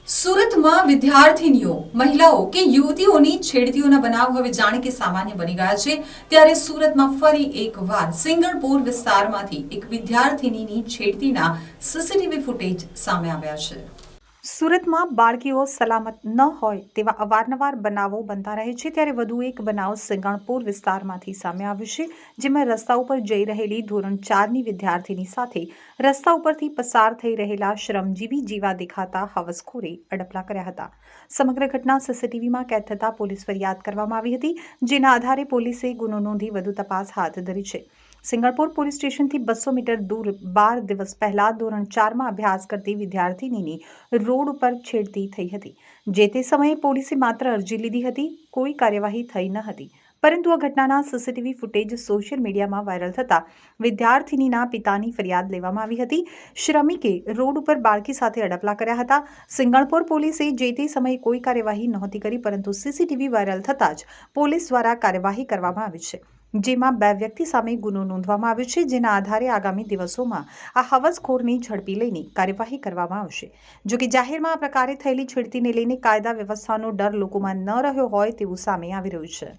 સુરતમાં વિદ્યાર્થીનીઓ મહિલાઓ કે યુવતીઓની છેડતીઓના બનાવ હવે જાણે કે સામાન્ય બની ગયા છે। ત્યારે સુરતમાં ફરી એકવાર સિંગણપુર વિસ્તારમાંથી એક વિદ્યાર્થીનીની છેડતીના સીસીટીવી ફૂટેજ સામે આવ્યા છે। સુરતમાં બાળકીઓ સલામત ન હોય તેવા અવારનવાર બનાવો બનતા રહે છે। ત્યારે વધુ એક બનાવ સિંગણપુર વિસ્તારમાંથી સામે આવ્યો છે, જેમાં રસ્તા ઉપર જઈ રહેલી ધોરણ 4ની વિદ્યાર્થીની સાથે રસ્તા ઉપરથી પસાર થઈ રહેલા શ્રમજીવી જેવા દેખાતા હવસખોરે અડપલા કર્યા હતા। સમગ્ર ઘટના સીસીટીવીમાં કેદ થતાં પોલીસ ફરિયાદ કરવામાં આવી હતી, જેના આધારે પોલીસે ગુનો નોંધી વધુ તપાસ હાથ ધરી છે। સિંગણપુર પોલીસ સ્ટેશનથી 200 મીટર દૂર 12 દિવસ પહેલા ધોરણ 4માં અભ્યાસ કરતી વિદ્યાર્થીનીની રોડ ઉપર છેડતી થઈ હતી। જે તે સમયે પોલીસે માત્ર અરજી લીધી હતી, કોઈ કાર્યવાહી થઈ ન હતી। પરંતુ આ ઘટનાના સીસીટીવી ફૂટેજ સોશિયલ મીડિયામાં વાયરલ થતાં વિદ્યાર્થીનીના પિતાની ફરિયાદ લેવામાં આવી હતી। શ્રમિકે રોડ ઉપર બાળકી સાથે અડપલા કર્યા હતા। સિંગણપુર પોલીસે જે તે સમયે કોઈ કાર્યવાહી નહોતી કરી, પરંતુ સીસીટીવી વાયરલ થતાં જ પોલીસ દ્વારા કાર્યવાહી કરવામાં આવી છે, જેમાં 2 વ્યક્તિ સામે ગુનો નોંધવામાં આવ્યો છે, જેના આધારે આગામી દિવસોમાં આ હવસખોરને ઝડપી લઈને કાર્યવાહી કરવામાં આવશે। જો કે જાહેરમાં આ પ્રકારે થયેલી છેડતીને લઈને કાયદા વ્યવસ્થાનો ડર લોકોમાં ન રહ્યો હોય તેવું સામે આવી રહ્યું છે।